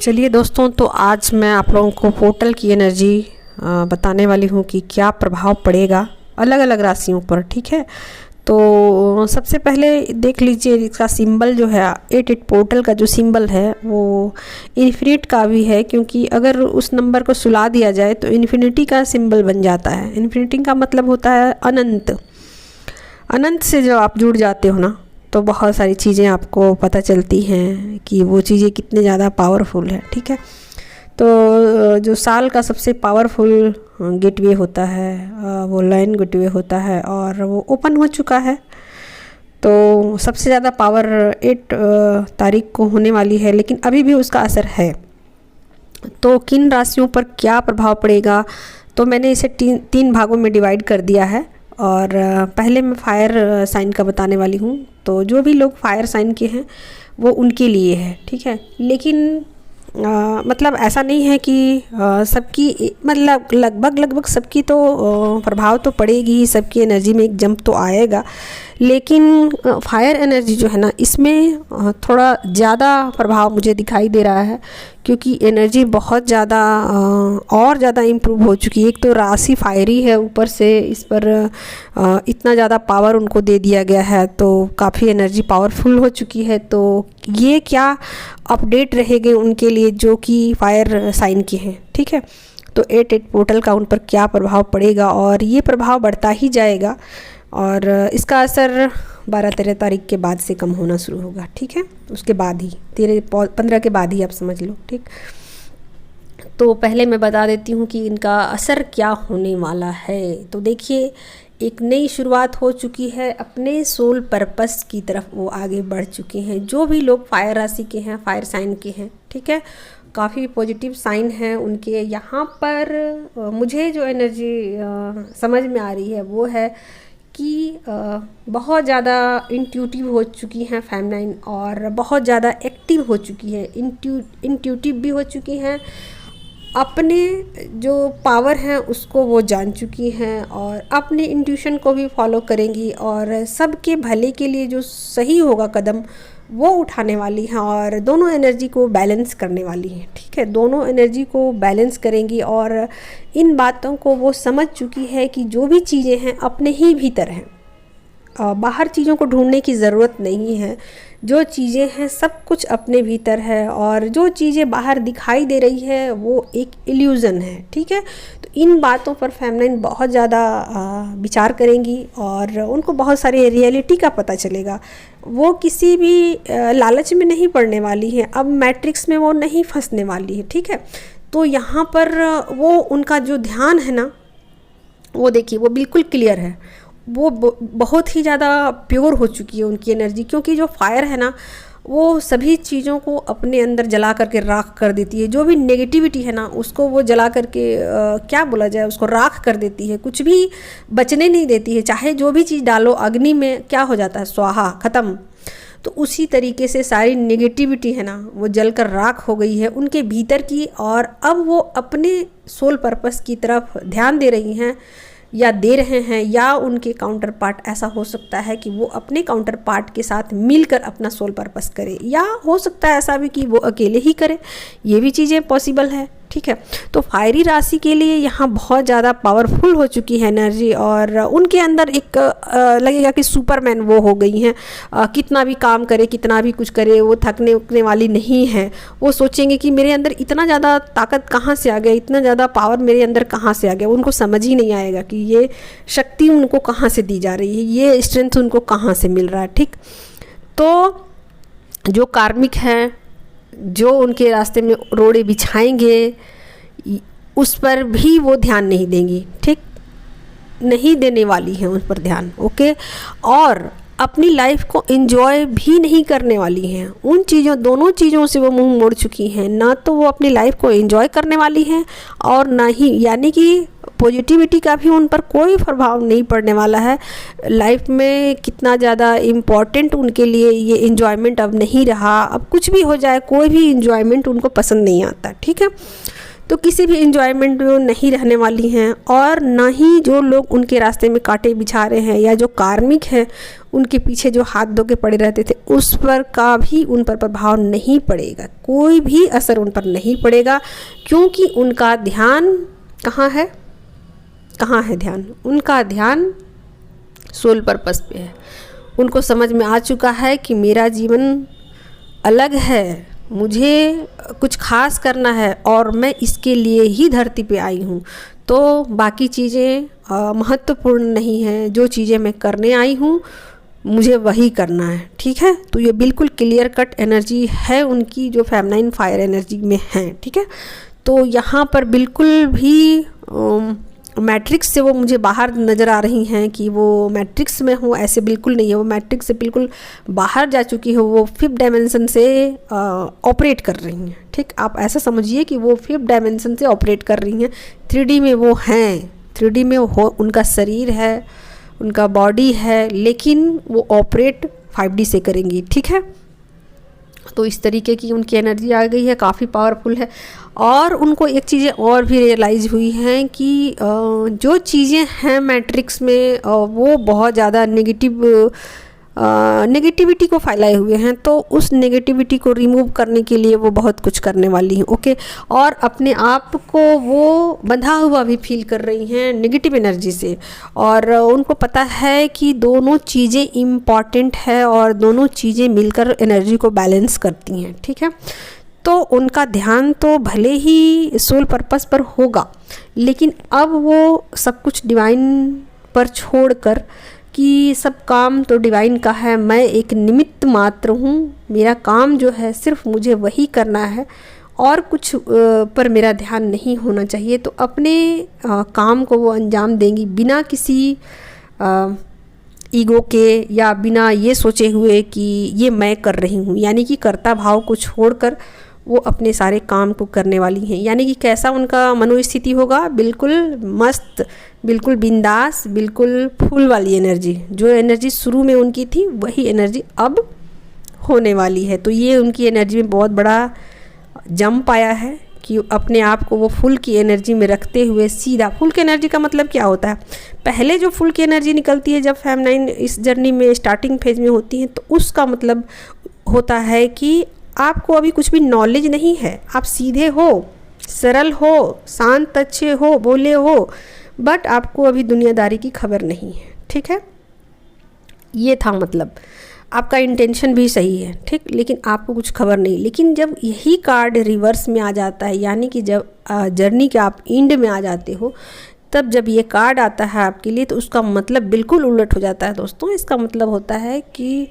चलिए दोस्तों, तो आज मैं आप लोगों को पोर्टल की एनर्जी बताने वाली हूँ कि क्या प्रभाव पड़ेगा अलग अलग राशियों पर। ठीक है, तो सबसे पहले देख लीजिए इसका सिंबल जो है, 88 पोर्टल का जो सिंबल है वो इन्फिनिट का भी है, क्योंकि अगर उस नंबर को सुला दिया जाए तो इन्फिनिटी का सिंबल बन जाता है। इन्फिनिटी का मतलब होता है अनंत। अनंत से जब आप जुड़ जाते हो ना, तो बहुत सारी चीज़ें आपको पता चलती हैं कि वो चीज़ें कितने ज़्यादा पावरफुल है। ठीक है, तो जो साल का सबसे पावरफुल गेटवे होता है वो लाइन गेटवे होता है और वो ओपन हो चुका है। तो सबसे ज़्यादा पावर 8 तारीख को होने वाली है, लेकिन अभी भी उसका असर है। तो किन राशियों पर क्या प्रभाव पड़ेगा, तो मैंने इसे तीन भागों में डिवाइड कर दिया है। और पहले मैं फायर साइन का बताने वाली हूँ। तो जो भी लोग फायर साइन के हैं वो उनके लिए है। ठीक है, लेकिन मतलब ऐसा नहीं है कि सबकी, मतलब लगभग सबकी तो प्रभाव तो पड़ेगी ही, सबकी एनर्जी में एक जंप तो आएगा। लेकिन फायर एनर्जी जो है ना, इसमें थोड़ा ज़्यादा प्रभाव मुझे दिखाई दे रहा है, क्योंकि एनर्जी बहुत ज़्यादा और ज़्यादा इम्प्रूव हो चुकी है। एक तो राशि फायरी है, ऊपर से इस पर इतना ज़्यादा पावर उनको दे दिया गया है, तो काफ़ी एनर्जी पावरफुल हो चुकी है। तो ये क्या अपडेट रहेंगे उनके लिए जो कि फायर साइन के हैं। ठीक है, तो 88 पोर्टल का उन पर क्या प्रभाव पड़ेगा, और ये प्रभाव बढ़ता ही जाएगा और इसका असर 12-13 तारीख के बाद से कम होना शुरू होगा। ठीक है, उसके बाद ही 13-15 के बाद ही आप समझ लो। ठीक, तो पहले मैं बता देती हूँ कि इनका असर क्या होने वाला है। तो देखिए, एक नई शुरुआत हो चुकी है, अपने सोल पर्पस की तरफ वो आगे बढ़ चुके हैं। जो भी लोग फायर राशि के हैं, फायर साइन के हैं, ठीक है, काफ़ी पॉजिटिव साइन है उनके यहाँ पर। मुझे जो एनर्जी समझ में आ रही है वो है कि बहुत ज़्यादा इंट्यूटिव हो चुकी हैं फेमिनाइन, और बहुत ज़्यादा एक्टिव हो चुकी है, इंट्यूटिव भी हो चुकी हैं। अपने जो पावर हैं उसको वो जान चुकी हैं और अपने इंट्यूशन को भी फॉलो करेंगी, और सबके भले के लिए जो सही होगा कदम वो उठाने वाली हैं, और दोनों एनर्जी को बैलेंस करने वाली हैं। ठीक है, दोनों एनर्जी को बैलेंस करेंगी, और इन बातों को वो समझ चुकी है कि जो भी चीज़ें हैं अपने ही भीतर हैं, बाहर चीज़ों को ढूंढने की ज़रूरत नहीं है। जो चीज़ें हैं सब कुछ अपने भीतर है, और जो चीज़ें बाहर दिखाई दे रही है वो एक इल्यूज़न है। ठीक है, तो इन बातों पर फेमिनाइन बहुत ज़्यादा विचार करेंगी, और उनको बहुत सारी रियलिटी का पता चलेगा। वो किसी भी लालच में नहीं पड़ने वाली है, अब मैट्रिक्स में वो नहीं फंसने वाली है। ठीक है, तो यहाँ पर वो उनका जो ध्यान है ना, वो देखिए वो बिल्कुल क्लियर है, वो बहुत ही ज़्यादा प्योर हो चुकी है उनकी एनर्जी। क्योंकि जो फायर है ना, वो सभी चीज़ों को अपने अंदर जला करके राख कर देती है। जो भी नेगेटिविटी है ना, उसको वो जला करके क्या बोला जाए, उसको राख कर देती है, कुछ भी बचने नहीं देती है। चाहे जो भी चीज़ डालो अग्नि में, क्या हो जाता है, स्वाहा, ख़त्म। तो उसी तरीके से सारी नेगेटिविटी है ना, वो जलकर राख हो गई है उनके भीतर की, और अब वो अपने सोल पर्पस की तरफ ध्यान दे रही हैं, या दे रहे हैं, या उनके काउंटर पार्ट ऐसा हो सकता है कि वो अपने काउंटर पार्ट के साथ मिलकर अपना सोल पर्पस करे, या हो सकता है ऐसा भी कि वो अकेले ही करे। ये भी चीज़ें पॉसिबल है। ठीक है, तो फायरी राशि के लिए यहाँ बहुत ज़्यादा पावरफुल हो चुकी है एनर्जी, और उनके अंदर एक लगेगा कि सुपरमैन वो हो गई हैं। कितना भी काम करे, कितना भी कुछ करे, वो थकने उकने वाली नहीं है। वो सोचेंगे कि मेरे अंदर इतना ज़्यादा ताकत कहाँ से आ गया, इतना ज़्यादा पावर मेरे अंदर कहाँ से आ गया। उनको समझ ही नहीं आएगा कि ये शक्ति उनको कहाँ से दी जा रही है, ये स्ट्रेंथ उनको कहाँ से मिल रहा है। ठीक, तो जो कार्मिक हैं, जो उनके रास्ते में रोड़े बिछाएंगे, उस पर भी वो ध्यान नहीं देंगी। ठीक, नहीं देने वाली हैं उन पर ध्यान। ओके, और अपनी लाइफ को एंजॉय भी नहीं करने वाली हैं। उन चीज़ों, दोनों चीज़ों से वो मुंह मोड़ चुकी हैं। ना तो वो अपनी लाइफ को एंजॉय करने वाली हैं, और ना ही, यानी कि पॉजिटिविटी का भी उन पर कोई प्रभाव नहीं पड़ने वाला है। लाइफ में कितना ज़्यादा इम्पॉर्टेंट उनके लिए ये इन्जॉयमेंट अब नहीं रहा। अब कुछ भी हो जाए, कोई भी इन्जॉयमेंट उनको पसंद नहीं आता। ठीक है, तो किसी भी इंजॉयमेंट में वो नहीं रहने वाली हैं, और ना ही जो लोग उनके रास्ते में कांटे बिछा रहे हैं या जो कार्मिक हैं उनके पीछे जो हाथ धो के पड़े रहते थे उस पर का भी उन पर प्रभाव नहीं पड़ेगा, कोई भी असर उन पर नहीं पड़ेगा, क्योंकि उनका ध्यान कहाँ है, कहाँ है ध्यान, उनका ध्यान सोल पर्पस पे है। उनको समझ में आ चुका है कि मेरा जीवन अलग है, मुझे कुछ खास करना है और मैं इसके लिए ही धरती पे आई हूँ, तो बाकी चीज़ें महत्वपूर्ण नहीं हैं, जो चीज़ें मैं करने आई हूँ मुझे वही करना है। ठीक है, तो ये बिल्कुल क्लियर कट एनर्जी है उनकी जो फेमिनाइन फायर एनर्जी में है। ठीक है, तो यहाँ पर बिल्कुल भी मैट्रिक्स से वो मुझे बाहर नज़र आ रही हैं कि वो मैट्रिक्स में हो, ऐसे बिल्कुल नहीं है। वो मैट्रिक्स से बिल्कुल बाहर जा चुकी हो, वो 5th डायमेंशन से ऑपरेट कर रही हैं। ठीक, आप ऐसा समझिए कि वो 5th डायमेंशन से ऑपरेट कर रही हैं। 3D में वो हैं, 3D में हो, उनका शरीर है, उनका बॉडी है, लेकिन वो ऑपरेट 5D से करेंगी। ठीक है, तो इस तरीके की उनकी एनर्जी आ गई है, काफ़ी पावरफुल है। और उनको एक चीज़ें और भी रियलाइज़ हुई हैं कि जो चीज़ें हैं मैट्रिक्स में वो बहुत ज़्यादा नेगेटिविटी को फैलाए हुए हैं, तो उस नेगेटिविटी को रिमूव करने के लिए वो बहुत कुछ करने वाली हैं। ओके, और अपने आप को वो बंधा हुआ भी फील कर रही हैं नेगेटिव एनर्जी से, और उनको पता है कि दोनों चीज़ें इम्पॉर्टेंट है और दोनों चीज़ें मिलकर एनर्जी को बैलेंस करती हैं। ठीक है, तो उनका ध्यान तो भले ही सोल पर्पस पर होगा, लेकिन अब वो सब कुछ डिवाइन पर छोड़कर कि सब काम तो डिवाइन का है, मैं एक निमित्त मात्र हूँ, मेरा काम जो है सिर्फ मुझे वही करना है और कुछ पर मेरा ध्यान नहीं होना चाहिए, तो अपने काम को वो अंजाम देंगी बिना किसी ईगो के या बिना ये सोचे हुए कि ये मैं कर रही हूँ। यानी कि कर्ता भाव को छोड़कर वो अपने सारे काम को करने वाली हैं। यानी कि कैसा उनका मनोस्थिति होगा, बिल्कुल मस्त, बिल्कुल बिंदास, बिल्कुल फूल वाली एनर्जी। जो एनर्जी शुरू में उनकी थी वही एनर्जी अब होने वाली है। तो ये उनकी एनर्जी में बहुत बड़ा जंप आया है कि अपने आप को वो फुल की एनर्जी में रखते हुए सीधा, फुल की एनर्जी का मतलब क्या होता है, पहले जो फुल की एनर्जी निकलती है जब फेमिनाइन इस जर्नी में स्टार्टिंग फेज में होती है, तो उसका मतलब होता है कि आपको अभी कुछ भी नॉलेज नहीं है, आप सीधे हो, सरल हो, शांत अच्छे हो, बोले हो, बट आपको अभी दुनियादारी की खबर नहीं है। ठीक है, ये था मतलब, आपका इंटेंशन भी सही है, ठीक, लेकिन आपको कुछ खबर नहीं। लेकिन जब यही कार्ड रिवर्स में आ जाता है, यानी कि जब जर्नी के आप एंड में आ जाते हो, तब जब ये कार्ड आता है आपके लिए, तो उसका मतलब बिल्कुल उलट हो जाता है दोस्तों। इसका मतलब होता है कि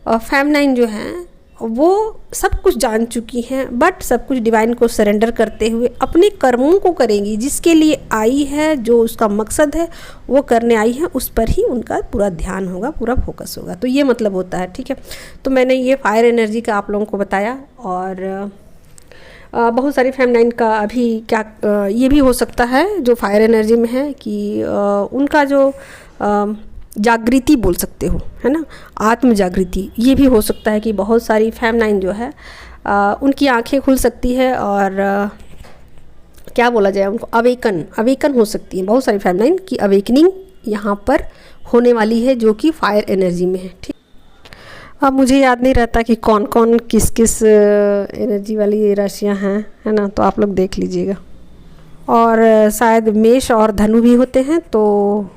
फेमिनाइन जो हैं वो सब कुछ जान चुकी हैं, बट सब कुछ डिवाइन को सरेंडर करते हुए अपने कर्मों को करेंगी, जिसके लिए आई है, जो उसका मकसद है वो करने आई है, उस पर ही उनका पूरा ध्यान होगा, पूरा फोकस होगा। तो ये मतलब होता है। ठीक है, तो मैंने ये फायर एनर्जी का आप लोगों को बताया, और बहुत सारी फेमिनाइन का अभी क्या ये भी हो सकता है जो फायर एनर्जी में है कि उनका जो जागृति बोल सकते हो, है ना, आत्म जागृति, ये भी हो सकता है कि बहुत सारी फेमिनाइन जो है उनकी आंखें खुल सकती है, और क्या बोला जाए उनको, अवेकन हो सकती है। बहुत सारी फेमिनाइन की अवेकनिंग यहाँ पर होने वाली है, जो कि फायर एनर्जी में है। ठीक, अब मुझे याद नहीं रहता कि कौन कौन किस किस एनर्जी वाली राशियाँ हैं, है ना, तो आप लोग देख लीजिएगा। और शायद मेष और धनु भी होते हैं, तो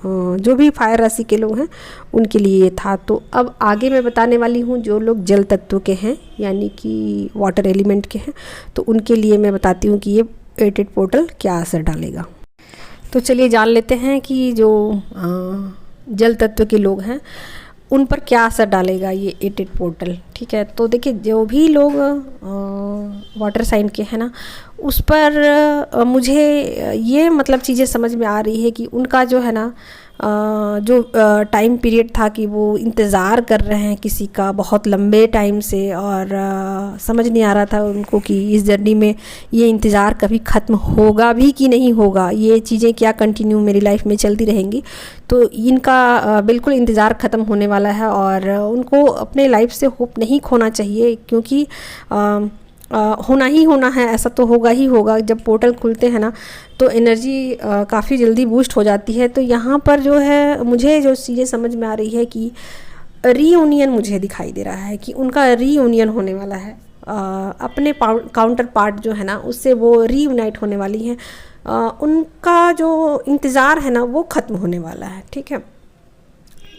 जो भी फायर राशि के लोग हैं उनके लिए ये था। तो अब आगे मैं बताने वाली हूँ जो लोग जल तत्व के हैं, यानी कि वाटर एलिमेंट के हैं, तो उनके लिए मैं बताती हूँ कि ये 8 पोर्टल क्या असर डालेगा। तो चलिए जान लेते हैं कि जो जल तत्व के लोग हैं उन पर क्या असर डालेगा ये 8 पोर्टल। ठीक है, तो देखिए जो भी लोग वाटर साइन के हैं ना, उस पर मुझे ये मतलब चीज़ें समझ में आ रही है कि उनका जो है ना जो टाइम पीरियड था कि वो इंतज़ार कर रहे हैं किसी का बहुत लंबे टाइम से, और समझ नहीं आ रहा था उनको कि इस जर्नी में ये इंतज़ार कभी ख़त्म होगा भी कि नहीं होगा, ये चीज़ें क्या कंटिन्यू मेरी लाइफ में चलती रहेंगी। तो इनका बिल्कुल इंतज़ार ख़त्म होने वाला है, और उनको अपने लाइफ से होप नहीं खोना चाहिए, क्योंकि होना ही होना है, ऐसा तो होगा ही होगा। जब पोर्टल खुलते हैं ना तो एनर्जी काफ़ी जल्दी बूस्ट हो जाती है। तो यहाँ पर जो है मुझे जो चीज़ें समझ में आ रही है कि रीयूनियन मुझे दिखाई दे रहा है कि उनका रीयूनियन होने वाला है। अपने काउंटर पार्ट जो है ना उससे वो रीयूनाइट होने वाली हैं। उनका जो इंतज़ार है ना वो ख़त्म होने वाला है, ठीक है।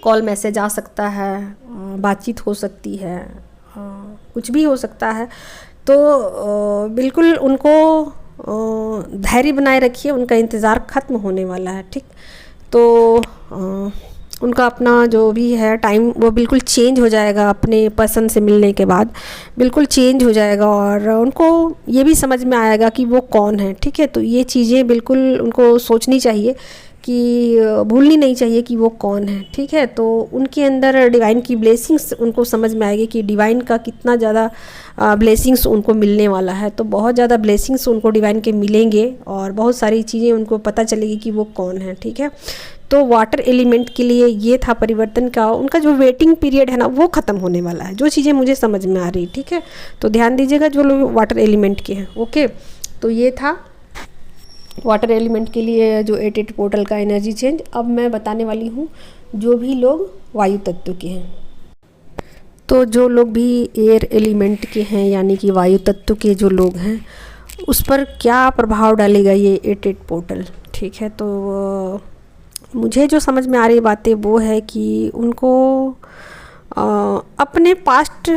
कॉल मैसेज आ सकता है, बातचीत हो सकती है, कुछ भी हो सकता है। तो बिल्कुल उनको धैर्य बनाए रखिए, उनका इंतज़ार ख़त्म होने वाला है, ठीक। तो उनका अपना जो भी है टाइम वो बिल्कुल चेंज हो जाएगा, अपने पर्सन से मिलने के बाद बिल्कुल चेंज हो जाएगा। और उनको ये भी समझ में आएगा कि वो कौन है, ठीक है। तो ये चीज़ें बिल्कुल उनको सोचनी चाहिए कि भूलनी नहीं चाहिए कि वो कौन है, ठीक है। तो उनके अंदर डिवाइन की ब्लेसिंग्स उनको समझ में आएगी कि डिवाइन का कितना ज़्यादा ब्लेसिंग्स उनको मिलने वाला है। तो बहुत ज़्यादा ब्लेसिंग्स उनको डिवाइन के मिलेंगे और बहुत सारी चीज़ें उनको पता चलेगी कि वो कौन है, ठीक है। तो वाटर एलिमेंट के लिए ये था परिवर्तन का, उनका जो वेटिंग पीरियड है ना वो ख़त्म होने वाला है, जो चीज़ें मुझे समझ में आ रही, ठीक है। तो ध्यान दीजिएगा जो लोग वाटर एलिमेंट के हैं, ओके। तो ये था वाटर एलिमेंट के लिए जो 88 पोर्टल का एनर्जी चेंज। अब मैं बताने वाली हूँ जो भी लोग वायु तत्व के हैं। तो जो लोग भी एयर एलिमेंट के हैं यानी कि वायु तत्व के जो लोग हैं उस पर क्या प्रभाव डालेगा ये 88 पोर्टल, ठीक है। तो मुझे जो समझ में आ रही बातें वो है कि उनको अपने पास्ट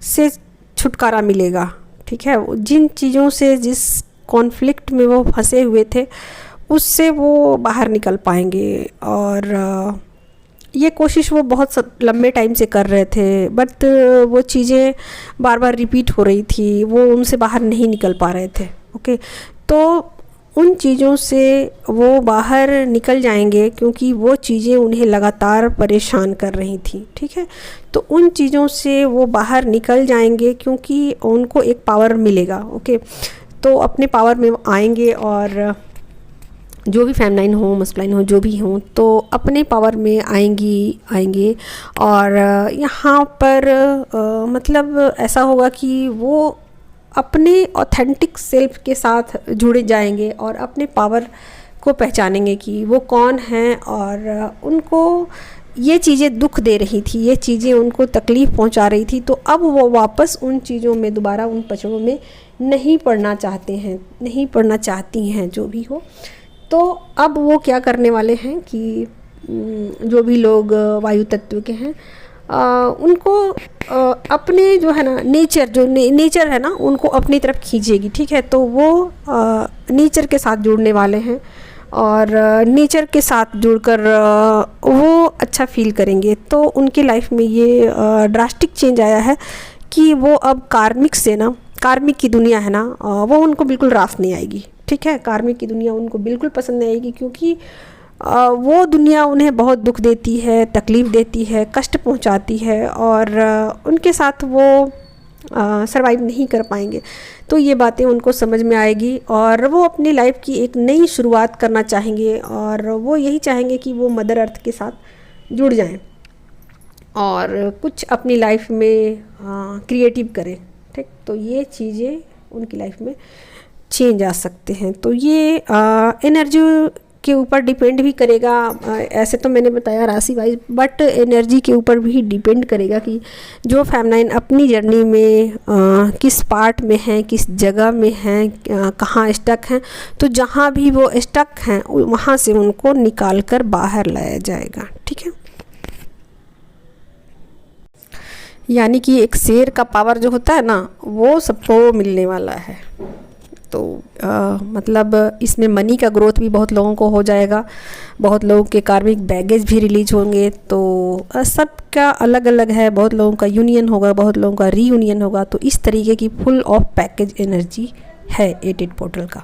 से छुटकारा मिलेगा, ठीक है। जिन चीज़ों से, जिस कॉन्फ्लिक्ट में वो फंसे हुए थे उससे वो बाहर निकल पाएंगे। और ये कोशिश वो बहुत लंबे टाइम से कर रहे थे, बट वो चीज़ें बार बार रिपीट हो रही थी, वो उनसे बाहर नहीं निकल पा रहे थे, ओके। तो उन चीज़ों से वो बाहर निकल जाएंगे क्योंकि वो चीज़ें उन्हें लगातार परेशान कर रही थी, ठीक है। तो उन चीज़ों से वो बाहर निकल जाएंगे क्योंकि उनको एक पावर मिलेगा, ओके। तो अपने पावर में आएंगे और जो भी फेमिनाइन हो, मस्कुलाइन हो, जो भी हो, तो अपने पावर में आएंगे। और यहाँ पर मतलब ऐसा होगा कि वो अपने ऑथेंटिक सेल्फ के साथ जुड़े जाएंगे और अपने पावर को पहचानेंगे कि वो कौन हैं। और उनको ये चीज़ें दुख दे रही थी, ये चीज़ें उनको तकलीफ़ पहुंचा रही थी, तो अब वो वापस उन चीज़ों में दोबारा उन पचड़ों में नहीं पड़ना चाहते हैं, नहीं पड़ना चाहती हैं, जो भी हो। तो अब वो क्या करने वाले हैं कि जो भी लोग वायु तत्व के हैं उनको अपने जो है ना नेचर, जो नेचर है ना उनको अपनी तरफ खींचेगी, ठीक है। तो वो नेचर के साथ जुड़ने वाले हैं और नेचर के साथ जुड़कर वो अच्छा फील करेंगे। तो उनके लाइफ में ये ड्रास्टिक चेंज आया है कि वो अब कार्मिक से ना, कार्मिक की दुनिया है ना वो उनको बिल्कुल रास नहीं आएगी, ठीक है। कार्मिक की दुनिया उनको बिल्कुल पसंद नहीं आएगी क्योंकि वो दुनिया उन्हें बहुत दुख देती है, तकलीफ़ देती है, कष्ट पहुंचाती है और उनके साथ वो सरवाइव नहीं कर पाएंगे। तो ये बातें उनको समझ में आएगी और वो अपनी लाइफ की एक नई शुरुआत करना चाहेंगे और वो यही चाहेंगे कि वो मदर अर्थ के साथ जुड़ जाएं और कुछ अपनी लाइफ में क्रिएटिव करें, ठीक। तो ये चीज़ें उनकी लाइफ में चेंज आ सकते हैं। तो ये एनर्जी के ऊपर डिपेंड भी करेगा। ऐसे तो मैंने बताया राशि वाइज, बट एनर्जी के ऊपर भी डिपेंड करेगा कि जो फेमिनाइन अपनी जर्नी में किस पार्ट में हैं, किस जगह में हैं, कहाँ स्टक हैं। तो जहाँ भी वो स्टक हैं वहाँ से उनको निकाल कर बाहर लाया जाएगा, ठीक है। यानी कि एक शेर का पावर जो होता है ना वो सबको मिलने वाला है। तो मतलब इसमें मनी का ग्रोथ भी बहुत लोगों को हो जाएगा, बहुत लोगों के कार्मिक बैगेज भी रिलीज होंगे। तो सबका अलग अलग है, बहुत लोगों का यूनियन होगा, बहुत लोगों का रीयूनियन होगा। तो इस तरीके की फुल ऑफ पैकेज एनर्जी है 88 पोर्टल का।